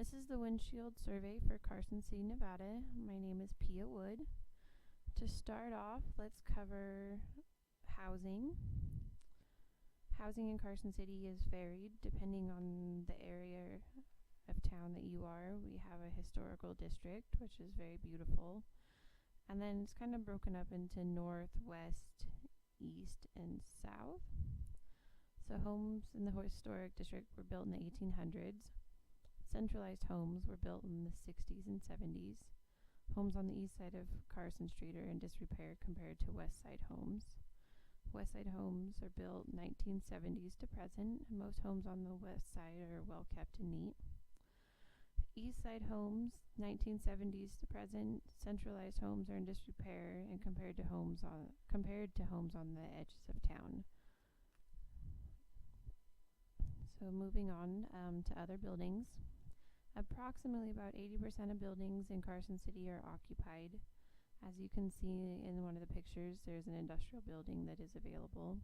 This is the Windshield Survey for Carson City, Nevada. My name is Pia Wood. To start off, let's cover housing. Housing in Carson City is varied depending on the area of town that you are. We have a historical district, which is very beautiful. And then it's kind of broken up into north, west, east, and south. So homes in the historic district were built in the 1800s. Centralized homes were built in the 60s and 70s. Homes on the east side of Carson Street are in disrepair compared to west side homes. West side homes are built 1970s to present. Most homes on the west side are well kept and neat. East side homes, 1970s to present. Centralized homes are in disrepair and compared to homes on the edges of town. So moving on to other buildings. Approximately about 80% of buildings in Carson City are occupied. As you can see in one of the pictures, there's an industrial building that is available.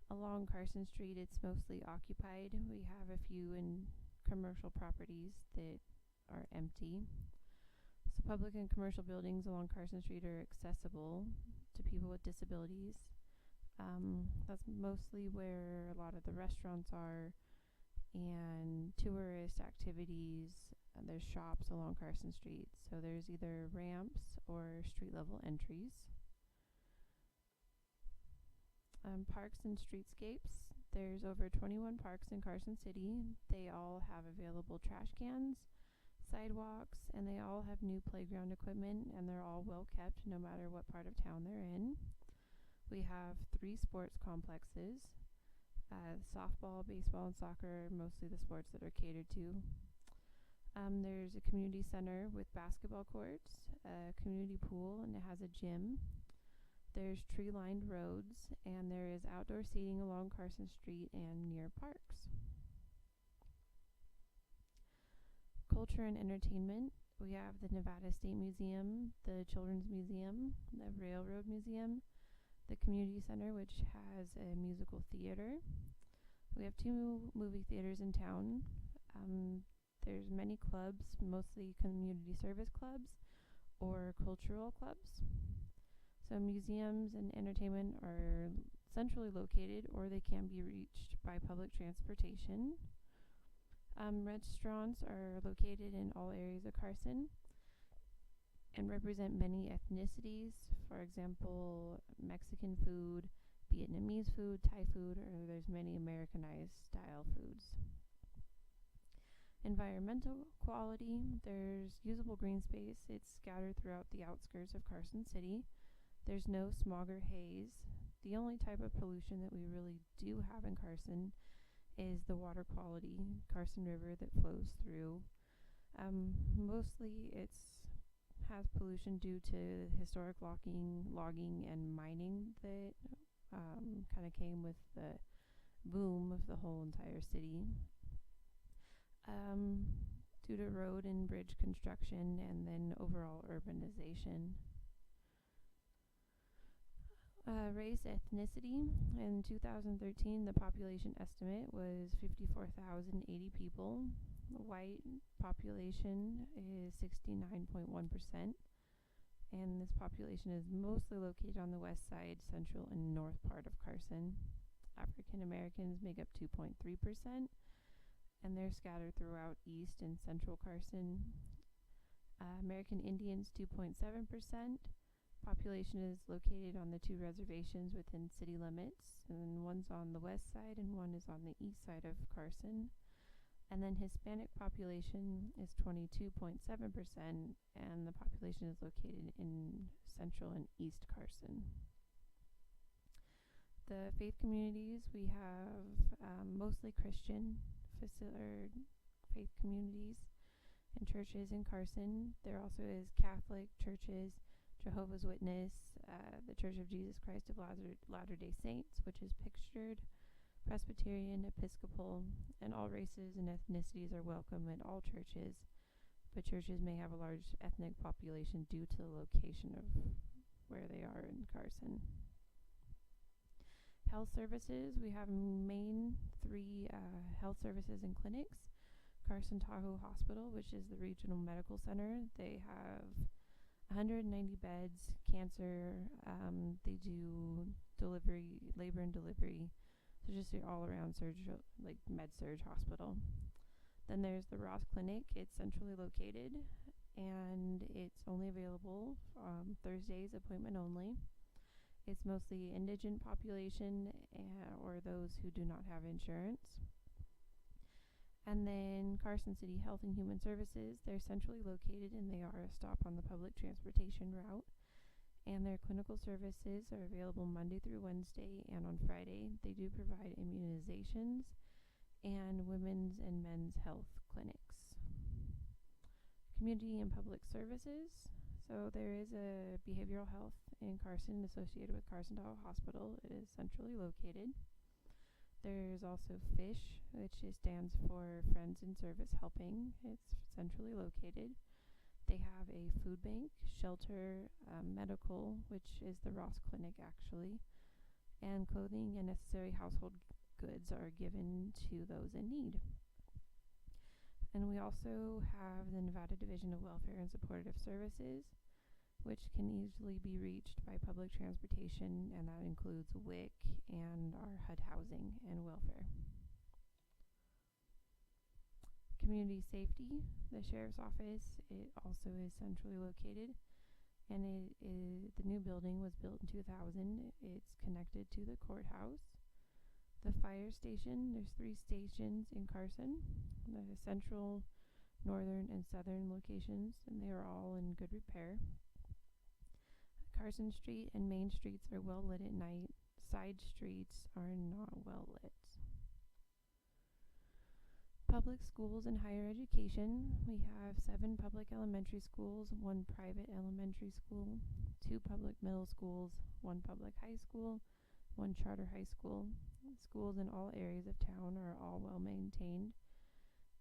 Along Carson Street, it's mostly occupied. We have a few in commercial properties that are empty. So public and commercial buildings along Carson Street are accessible to people with disabilities. That's mostly where a lot of the restaurants are and tourist activities. There's shops along Carson Street, so there's either ramps or street level entries. Parks and streetscapes. There's over 21 parks in Carson City. They all have available trash cans, sidewalks, and they all have new playground equipment, and they're all well kept no matter what part of town they're in. We have 3 sports complexes. Softball, baseball, and soccer are mostly the sports that are catered to. There's a community center with basketball courts, a community pool, and it has a gym. There's tree-lined roads, and there is outdoor seating along Carson Street and near parks. Culture and entertainment. We have the Nevada State Museum, the Children's Museum, the Railroad Museum, the community center, which has a musical theater. We have 2 movie theaters in town. There's many clubs, mostly community service clubs or cultural clubs. So museums and entertainment are centrally located, or they can be reached by public transportation. Restaurants are located in all areas of Carson and represent many ethnicities. For example, Mexican food, Vietnamese food, Thai food, or there's many Americanized style foods. Environmental quality. There's usable green space. It's scattered throughout the outskirts of Carson City. There's no smog or haze. The only type of pollution that we really do have in Carson is the water quality, Carson River that flows through. Mostly it has pollution due to historic logging and mining that kind of came with the boom of the whole entire city. Due to road and bridge construction and then overall urbanization. Race, ethnicity. In 2013, the population estimate was 54,080 people. The white population is 69.1%, and this population is mostly located on the west side, central, and north part of Carson. African Americans make up 2.3%, and they're scattered throughout east and central Carson. American Indians, 2.7%. Population is located on the 2 reservations within city limits, and one's on the west side and one is on the east side of Carson. And then Hispanic population is 22.7%, and the population is located in central and east Carson. The faith communities, we have mostly Christian faith communities and churches in Carson. There also is Catholic churches, Jehovah's Witness, the Church of Jesus Christ of Latter-day Saints, which is pictured, Presbyterian, Episcopal, and all races and ethnicities are welcome at all churches, but churches may have a large ethnic population due to the location of where they are in Carson. Health services, we have main 3 health services and clinics. Carson Tahoe Hospital, which is the regional medical center. They have 190 beds, cancer. They do delivery, labor and delivery. So just your all-around surgical, like med-surg hospital. Then there's the Ross Clinic. It's centrally located, and it's only available Thursdays, appointment only. It's mostly indigent population or those who do not have insurance. And then Carson City Health and Human Services, they're centrally located and they are a stop on the public transportation route. And their clinical services are available Monday through Wednesday and on Friday. They do provide immunizations and women's and men's health clinics. Community and public services. So there is a behavioral health in Carson associated with Carson Tahoe Hospital. It is centrally located. There's also FISH, which stands for Friends in Service Helping. It's centrally located. They have a food bank, shelter, medical, which is the Ross Clinic actually, and clothing and necessary household goods are given to those in need. And we also have the Nevada Division of Welfare and Supportive Services, which can easily be reached by public transportation, and that includes WIC and our HUD housing and welfare. Community safety, the Sheriff's Office, it also is centrally located, and the new building was built in 2000. It's connected to the courthouse. The fire station, there's 3 stations in Carson, the central, northern, and southern locations, and they are all in good repair. Carson Street and main streets are well lit at night. Side streets are not well lit. Public schools and higher education. We have 7 public elementary schools, 1 private elementary school, 2 public middle schools, 1 public high school, 1 charter high school. Schools in all areas of town are all well maintained.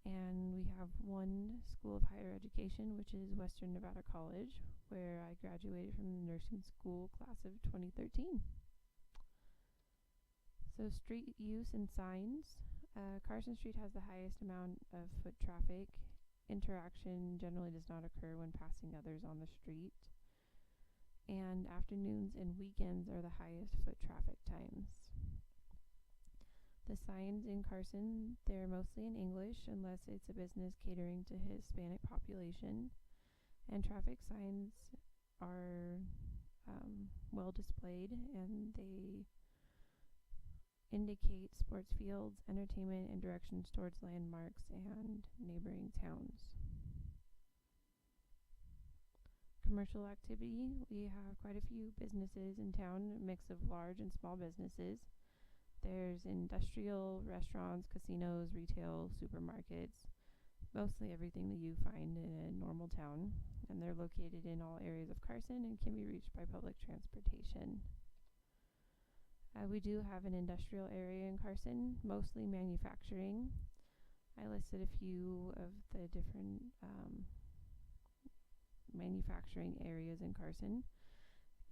And we have 1 school of higher education, which is Western Nevada College, where I graduated from the nursing school class of 2013. So street use and signs. Carson Street has the highest amount of foot traffic. Interaction generally does not occur when passing others on the street. And afternoons and weekends are the highest foot traffic times. The signs in Carson, they're mostly in English unless it's a business catering to Hispanic population. And traffic signs are well displayed, and they indicate sports fields, entertainment, and directions towards landmarks and neighboring towns. Commercial activity, we have quite a few businesses in town, a mix of large and small businesses. There's industrial, restaurants, casinos, retail, supermarkets, mostly everything that you find in a normal town, and they're located in all areas of Carson and can be reached by public transportation. We do have an industrial area in Carson, mostly manufacturing. I listed a few of the different manufacturing areas in Carson.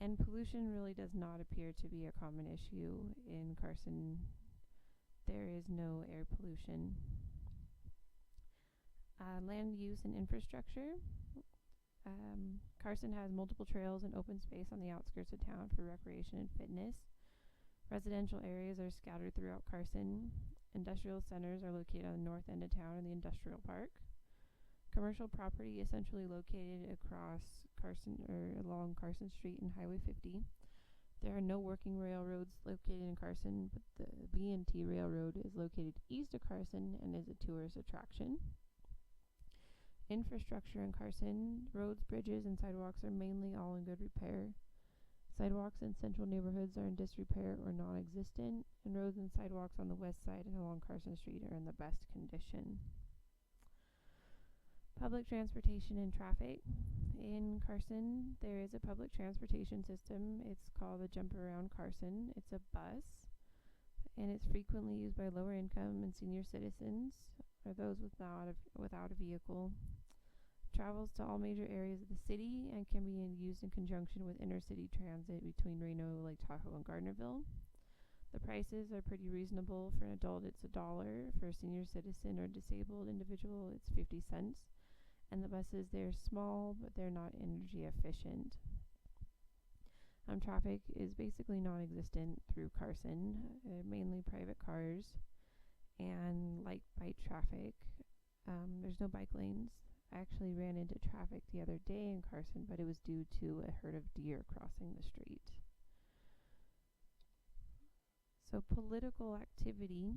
And pollution really does not appear to be a common issue in Carson. There is no air pollution. Land use and infrastructure. Carson has multiple trails and open space on the outskirts of town for recreation and fitness. Residential areas are scattered throughout Carson. Industrial centers are located on the north end of town in the industrial park. Commercial property essentially located across Carson or along Carson Street and Highway 50. There are no working railroads located in Carson, but the B&T Railroad is located east of Carson and is a tourist attraction. Infrastructure in Carson, roads, bridges, and sidewalks are mainly all in good repair. Sidewalks in central neighborhoods are in disrepair or non-existent, and roads and sidewalks on the west side and along Carson Street are in the best condition. Public transportation and traffic. In Carson, there is a public transportation system. It's called the Jump Around Carson. It's a bus, and it's frequently used by lower income and senior citizens, or those without a vehicle. Travels to all major areas of the city and can be used in conjunction with intercity transit between Reno, Lake Tahoe, and Gardnerville. The prices are pretty reasonable. For an adult, it's $1. For a senior citizen or disabled individual, it's 50 cents. And the buses, they're small, but they're not energy efficient. Traffic is basically non-existent through Carson, mainly private cars and light bike traffic. There's no bike lanes. I actually ran into traffic the other day in Carson, but it was due to a herd of deer crossing the street. So political activity.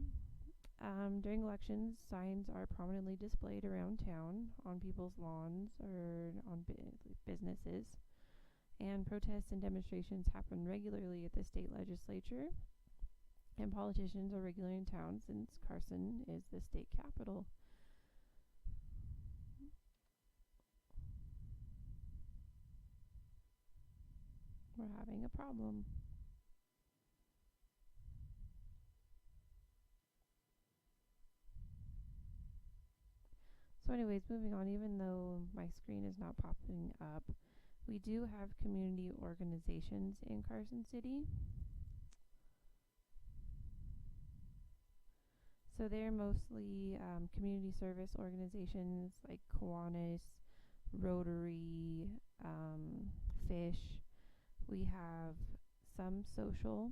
During elections, signs are prominently displayed around town, on people's lawns, or on businesses. And protests and demonstrations happen regularly at the state legislature. And politicians are regularly in town since Carson is the state capital. We're having a problem. So anyways, moving on, even though my screen is not popping up, we do have community organizations in Carson City. So they're mostly community service organizations like Kiwanis, Rotary, Fish. We have some social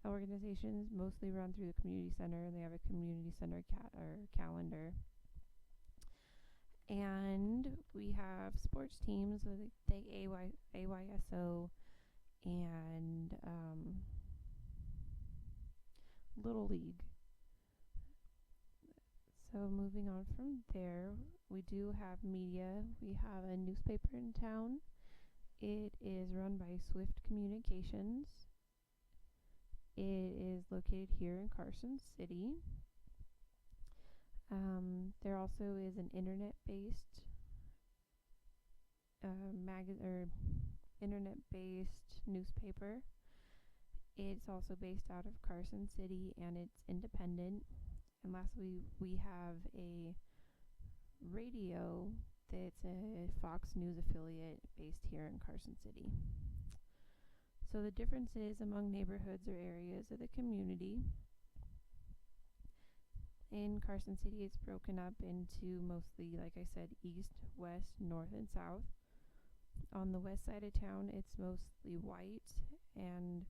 organizations, mostly run through the community center, and they have a community center calendar. And we have sports teams like the AYSO and Little League. So moving on from there, we do have media. We have a newspaper in town. It is run by Swift Communications. It is located here in Carson City. There also is an internet-based internet-based newspaper. It's also based out of Carson City, and it's independent. And lastly, we have a radio that's a Fox News affiliate based here in Carson City. So the differences among neighborhoods or areas of the community. In Carson City, it's broken up into mostly, like I said, east, west, north, and south. On the west side of town, it's mostly white and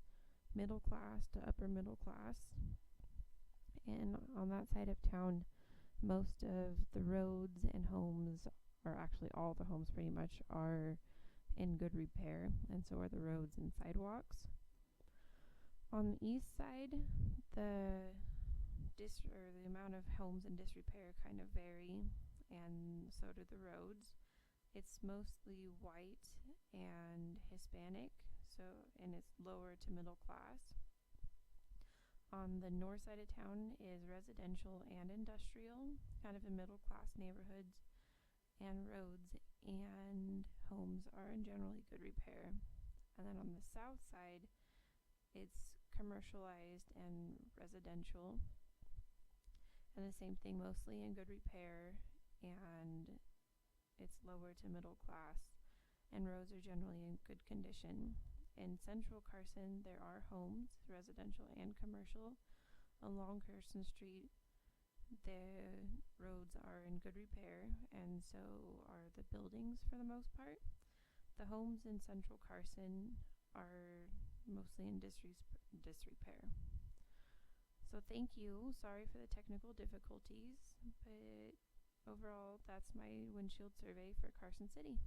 middle class to upper middle class. And on that side of town, most of the roads and homes, or actually all the homes pretty much, are in good repair, and so are the roads and sidewalks. On the east side, the amount of homes in disrepair kind of vary, and so do the roads. It's mostly white and Hispanic, and it's lower to middle class. On the north side of town is residential and industrial, kind of in middle class neighborhoods, and roads and homes are in generally good repair. And then on the south side, it's commercialized and residential, and the same thing, mostly in good repair, and it's lower to middle class, and roads are generally in good condition. In central Carson, there are homes, residential and commercial. Along Carson Street, the roads are in good repair, and so are the buildings for the most part. The homes in central Carson are mostly in disrepair. So thank you. Sorry for the technical difficulties, but overall, that's my windshield survey for Carson City.